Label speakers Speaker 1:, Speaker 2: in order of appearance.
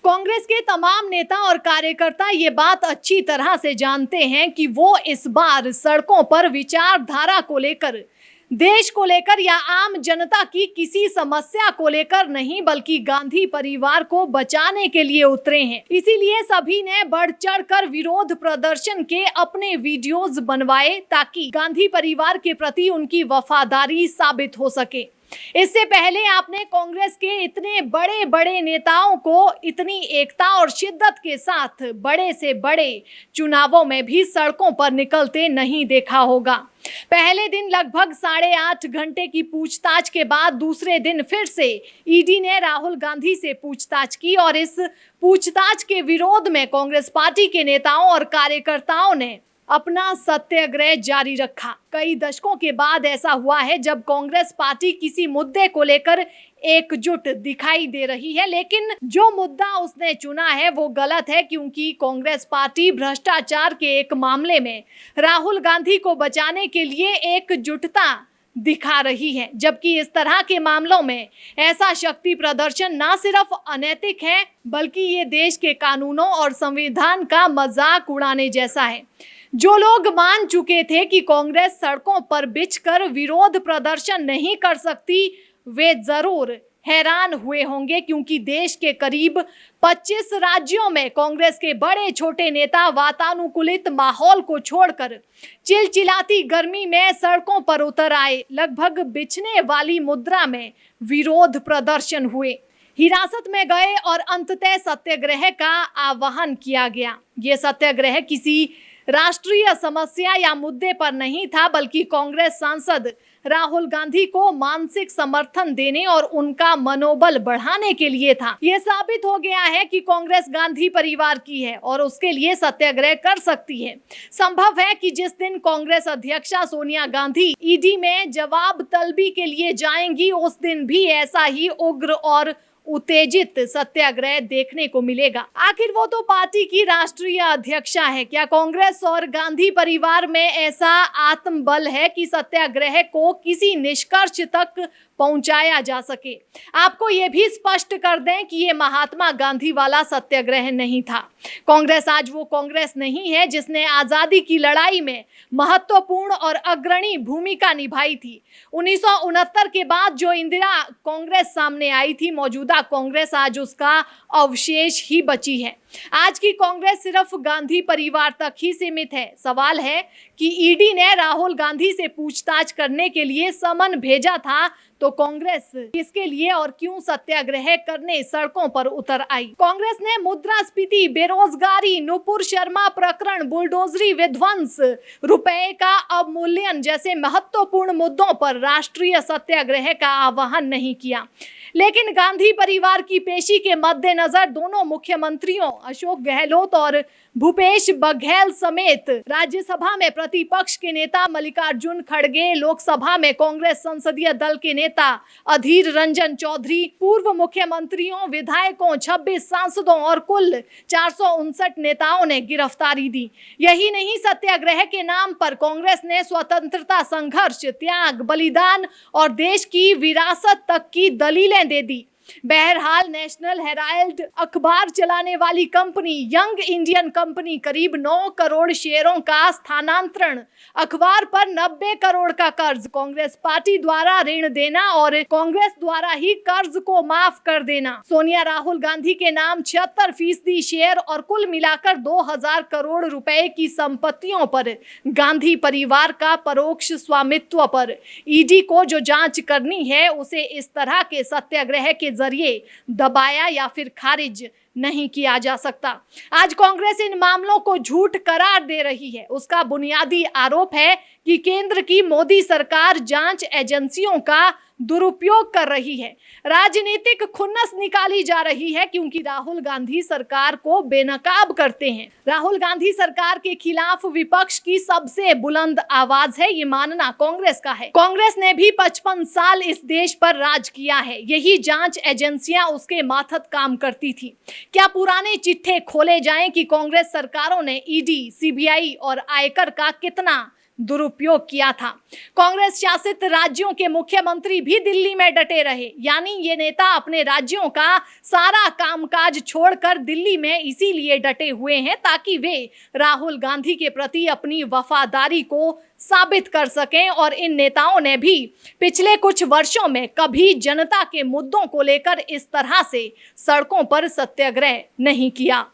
Speaker 1: कांग्रेस के तमाम नेता और कार्यकर्ता ये बात अच्छी तरह से जानते हैं कि वो इस बार सड़कों पर विचारधारा को लेकर, देश को लेकर या आम जनता की किसी समस्या को लेकर नहीं, बल्कि गांधी परिवार को बचाने के लिए उतरे हैं। इसीलिए सभी ने बढ़ चढ़कर विरोध प्रदर्शन के अपने वीडियोज बनवाए ताकि गांधी परिवार के प्रति उनकी वफादारी साबित हो सके। इससे पहले आपने कांग्रेस के इतने बड़े बड़े नेताओं को इतनी एकता और शिद्दत के साथ बड़े से बड़े चुनावों में भी सड़कों पर निकलते नहीं देखा होगा। पहले दिन लगभग 8.5 घंटे की पूछताछ के बाद दूसरे दिन फिर से ईडी ने राहुल गांधी से पूछताछ की और इस पूछताछ के विरोध में कांग्रेस पार्टी के नेताओं और कार्यकर्ताओं ने अपना सत्याग्रह जारी रखा। कई दशकों के बाद ऐसा हुआ है जब कांग्रेस पार्टी किसी मुद्दे को लेकर एकजुट दिखाई दे रही है, लेकिन जो मुद्दा उसने चुना है वो गलत है, क्योंकि कांग्रेस पार्टी भ्रष्टाचार के एक मामले में राहुल गांधी को बचाने के लिए एकजुटता दिखा रही है, जबकि इस तरह के मामलों में ऐसा शक्ति प्रदर्शन ना सिर्फ अनैतिक है बल्कि ये देश के कानूनों और संविधान का मजाक उड़ाने जैसा है। जो लोग मान चुके थे कि कांग्रेस सड़कों पर बिछकर विरोध प्रदर्शन नहीं कर सकती, वे जरूर हैरान हुए होंगे, क्योंकि देश के करीब 25 राज्यों में कांग्रेस के बड़े छोटे नेता वातानुकूलित माहौल को छोड़कर चिलचिलाती गर्मी में सड़कों पर उतर आए। लगभग बिछने वाली मुद्रा में विरोध प्रदर्शन हुए, हिरासत में गए और अंततः सत्याग्रह का आह्वान किया गया। ये सत्याग्रह किसी राष्ट्रीय समस्या या मुद्दे पर नहीं था, बल्कि कांग्रेस सांसद राहुल गांधी को मानसिक समर्थन देने और उनका मनोबल बढ़ाने के लिए था। यह साबित हो गया है कि कांग्रेस गांधी परिवार की है और उसके लिए सत्याग्रह कर सकती है। संभव है कि जिस दिन कांग्रेस अध्यक्षा सोनिया गांधी ईडी में जवाब तलबी के लिए जाएंगी, उस दिन भी ऐसा ही उग्र और उत्तेजित सत्याग्रह देखने को मिलेगा। आखिर वो तो पार्टी की राष्ट्रीय अध्यक्षा है। क्या कांग्रेस और गांधी परिवार में ऐसा आत्मबल है कि सत्याग्रह को किसी निष्कर्ष तक पहुंचाया जा सके? आपको ये भी स्पष्ट कर दें कि ये महात्मा गांधी वाला सत्याग्रह नहीं था। कांग्रेस आज वो कांग्रेस नहीं है जिसने आजादी की लड़ाई में महत्वपूर्ण और अग्रणी भूमिका निभाई थी। 1969 के बाद जो इंदिरा कांग्रेस सामने आई थी, मौजूदा कांग्रेस आज उसका अवशेष ही बची है। आज की कांग्रेस सिर्फ गांधी परिवार तक ही सीमित है। सवाल है कि ईडी ने राहुल गांधी से पूछताछ करने के लिए समन भेजा था, तो कांग्रेस किसके लिए और क्यों सत्याग्रह करने सड़कों पर उतर आई? कांग्रेस ने मुद्रास्फीति, बेरोजगारी, नुपुर शर्मा प्रकरण, बुलडोजरी विध्वंस, रुपए का अवमूल्यन जैसे महत्वपूर्ण मुद्दों पर राष्ट्रीय सत्याग्रह का आह्वान नहीं किया। लेकिन गांधी परिवार की पेशी के मद्देनजर दोनों मुख्यमंत्रियों अशोक गहलोत और भूपेश बघेल समेत राज्यसभा में प्रतिपक्ष के नेता मल्लिकार्जुन खड़गे, लोकसभा में कांग्रेस संसदीय दल के नेता अधीर रंजन चौधरी, पूर्व मुख्यमंत्रियों, विधायकों, 26 सांसदों और कुल 459 नेताओं ने गिरफ्तारी दी। यही नहीं, सत्याग्रह के नाम पर कांग्रेस ने स्वतंत्रता संघर्ष, त्याग, बलिदान और देश की विरासत तक की दलीलें दे दी। बहरहाल नेशनल हेराल्ड अखबार चलाने वाली कंपनी यंग इंडियन कंपनी करीब 9 करोड़ शेयरों का स्थानांतरण, अखबार पर 90 करोड़ का कर्ज, कांग्रेस पार्टी द्वारा ऋण देना और कांग्रेस द्वारा ही कर्ज को माफ कर देना, सोनिया राहुल गांधी के नाम 76% शेयर और कुल मिलाकर 2000 करोड़ रुपए की संपत्तियों पर गांधी परिवार का परोक्ष स्वामित्व पर ईडी को जो जांच करनी है, उसे इस तरह के सत्याग्रह के जरिए दबाया या फिर खारिज नहीं किया जा सकता। आज कांग्रेस इन मामलों को झूठ करार दे रही है। उसका बुनियादी आरोप है कि केंद्र की मोदी सरकार जांच एजेंसियों का दुरुपयोग कर रही है। राजनीतिक खुन्नस निकाली जा रही है, क्योंकि राहुल गांधी सरकार को बेनकाब करते हैं। राहुल गांधी सरकार के खिलाफ विपक्ष की सबसे बुलंद आवाज है, ये मानना कांग्रेस का है। कांग्रेस ने भी 55 साल इस देश पर राज किया है। यही जांच एजेंसियां उसके माथत काम करती थी। क्या पुराने चिट्ठे खोले जाएं कि कांग्रेस सरकारों ने ईडी, सीबीआई और आयकर का कितना दुरुपयोग किया था। कांग्रेस शासित राज्यों के मुख्यमंत्री भी दिल्ली में डटे रहे, यानी ये नेता अपने राज्यों का सारा कामकाज छोड़कर दिल्ली में इसीलिए डटे हुए हैं ताकि वे राहुल गांधी के प्रति अपनी वफादारी को साबित कर सकें। और इन नेताओं ने भी पिछले कुछ वर्षों में कभी जनता के मुद्दों को लेकर इस तरह से सड़कों पर सत्याग्रह नहीं किया।